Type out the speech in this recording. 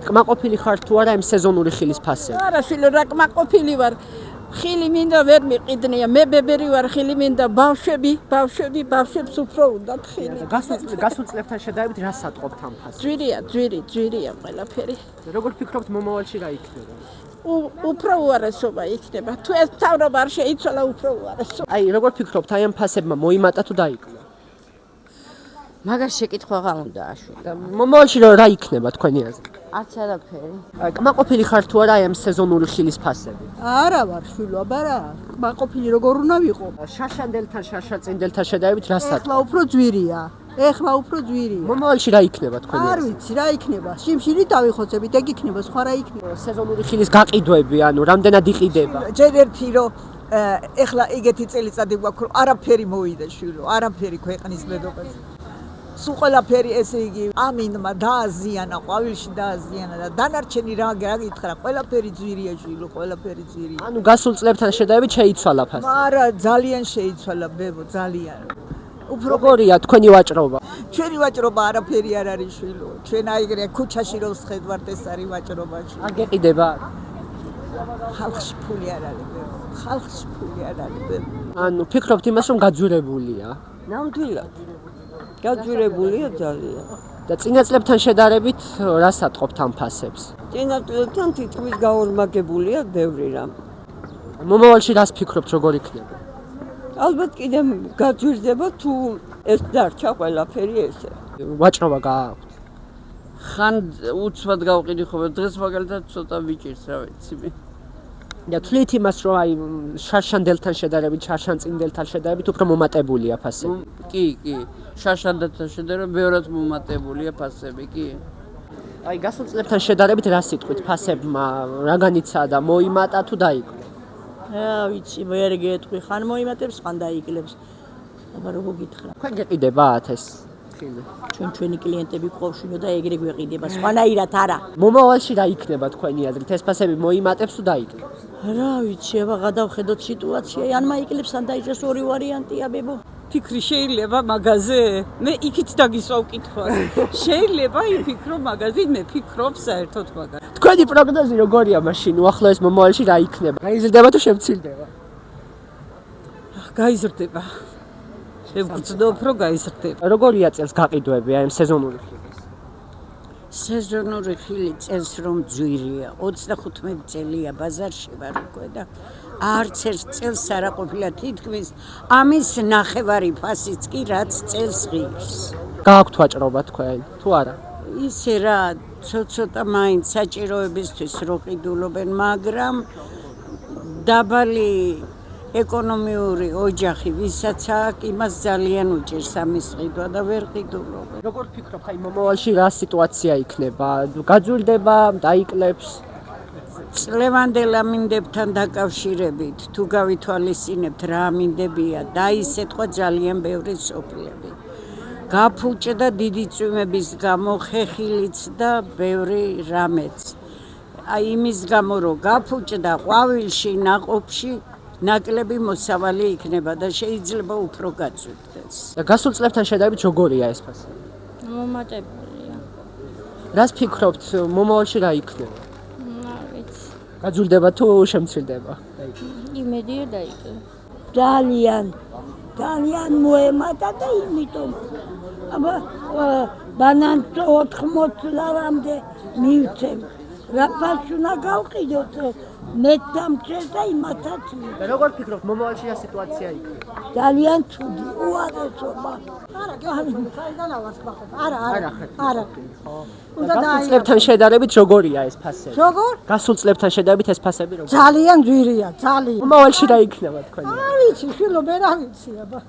კმაყოფილი ხარ თუ არა იმ სეზონური ხილის ფასზე? არა, შვილო, რა კმაყოფილი ვარ. ხილი მინდა ვერ მიყიდნია. მე ბებერი ვარ, ხილი მინდა ბავშვებს უფრო უნდათ ხილი. გასულ წლებთან შედარებით რა სატყობთ ამ ფასზე? ძვირია ყველაფერი. როგორ ფიქრობთ მომავალში რა იქნება? უფრო უარესობა იქნება. თუ ეს მთავრობა არ შეიცვალა, უფრო უარესობა. აი, როგორ ფიქრობთ, აი ამ ფასებმა მოიმატა თუ დაიკლო? მაგას შეკითხვა რა უნდა აშვი. მომავალში რა იქნება თქვენი აზრით? არც არაფერი. აი, კმაყოფილი ხარ თუ არა აი ამ სეზონური ხილის ფასები? არა ვარ, შვილო, აბარა. კმაყოფილი როგორ უნდა ვიყო? შაშანდელთან, შაშაწინდელთან შედარებით რა სატყობთ? ეხლა უფრო ძვირია. მომავალში რა იქნება თქვენი აზრით? არ ვიცი, რა იქნება. შიმშილი დავიხოცებით, ეგ იქნება, სხვა რა იქნება. სეზონური ხილის გაყიდვები, ანუ რამდენად იყიდება? ჯერ ერთი რომ ეხლა ეგეთი წელიწადი გვაქვს, რომ არაფერი მოვიდა შვილო, არაფერი ქვეყნის მედობაზე. სულ ყველაფერი ესე იგი ამინდმა დააზიანა, ყვავილში დააზიანა და დანარჩენი რა გითხრა, ყველაფერი ძვირია შვილო, ყველაფერი ძვირია. ანუ გასულ წლებთან შედარებით შეიცვალა ფასი. არა, ძალიან შეიცვალა ბებო, ძალიან. როგორია თქვენი ვაჭრობა? ჩვენი ვაჭრობა არაფერი არ არის შვილო. ჩვენ აიგრე ქუჩაში რომ ვხედავთ ეს არის ვაჭრობაში. არ გეყიდება? ხალხში ფული არ არის ბებო. ხალხში ფული არ არის ბებო. ანუ ფიქრობთ იმას რომ გაძვირებულია? ნამდვილად. გაძვირებულია ძალიან. და წინა წლებთან შედარებით რა სატყობთ ამ ფასებს? წინა წლებთან თითქმის გაორმაგებულია ბევრი რამ. მომავალში რას ფიქრობთ როგორ იქნება? ალბათ კიდე გაძვირდება თუ ეს დარჩა ყველაფერი ესე. ვაჭრობა გააქვთ? ხან უცბად გავყიდი ხოლმე დღეს მაგალითად ცოტა ვიჭირს რა ვიცი მე. და თვლით იმას რომ აი შარშანდელთან შედარებით, შარშანწინდელთან შედარებით უფრო მომატებულია ფასები. კი, შარშანდელთან შედარებით ბევრად მომატებულია ფასები, კი. აი გასულ წლებთან შედარებით რა სიტყვით ფასებმა რა განიცადა და მოიმატა თუ დაიკლო? რა ვიცი, ვერ გეტყვი, ხან მოიმატებს, ხან დაიკლებს. აბა როგორ გითხრა? თქვენ გეყიდებათ ეს ხილი? ჩვენი კლიენტები ყავშინო და ეგრე გვეყიდება, სხვანაირად არა. მომავალში რა იქნება თქვენი აზრით? ეს ფასები მოიმატებს თუ დაიკლებს? რა ვიცი, აბა გადავხედოთ სიტუაცია, ან მაიკლებს, ან დაიჭერს ორი ვარიანტია ბებო. ფიქრი შეიძლება მაგაზე? მე იქით დაგისვავ კითხვას. შეიძლება იფიქრო მაგაზე, მე ფიქრობ საერთოდ მაგაზე. თქვენი პროგნოზი როგორია მაშინ? უახლოეს მომავალში რა იქნება? გაიზრდება თუ შემცირდება? გაიზრდება. შევგრძნობ, რომ გაიზრდება. როგორია წელს გაყიდვები აი ამ სეზონური ხილის? სეზონური ხილი წელს რომ ძვირია. 35 წელია ბაზარში ვარ უკვე და არც ერთ წელს არ ყოფილა თითქმის ამის ნახევარი ფასიც კი რაც წელს ღირს. გააქვთ ვაჭრობა თქვენ თუ არა? ისე რა ცოტა მაინც საჭიროებისთვის რო ყიდულობენ, მაგრამ დაბალი ეკონომიური ოჯახი ვისაც აქვს, იმას ძალიან უჭირს ამის ყიდვა და ვერ ყიდულობენ. როგორ ფიქრობთ, აი მომავალში რა სიტუაცია იქნება? გაძვირდება, დაიკლებს? წლევანდელ ამინდებთან დაკავშირებით თუ გავითვალისწინებთ რა ამინდებია, დაისეთყვა ძალიან ბევრი სოფლები. გაფუჭდა დიდი წვიმების გამო ხეხილიც და ბევრი რამეც. აი იმის გამო რომ გაფუჭდა ყვავილში, ნაყოფში ნაკლები მოსავალი იქნება და შეიძლება უფრო გაწვდეს. და გასულ წლებთან შედარებით როგორია ეს ფასი? მომატებულია. რას ფიქრობთ, მომავალში რა იქნება? არ ვიცი. გაძვირდება თუ შემცირდება? იმედია დაიკლო. ძალიან მოემატა და იმიტომ აბა ბანანს 80 ლარამდე მივცემ. რა ფასი უნდა გავყიდოთ? მე დამჭერ და იმათაც. და როგორ ფიქრობთ, მომავალში რა სიტუაცია იქნება? ძალიან ცუდი, უარესობა. არა, საიდან ავარს გახდება? არა. გასულ წლებთან შედარებით როგორია ეს ფასები? როგორ? გასულ წლებთან შედარებით ეს ფასები როგორია? ძალიან ძვირია, ძალიან. მომავალში რა იქნება თქვენი? არ ვიცი, შვილო, მე რა ვიცი, აბა.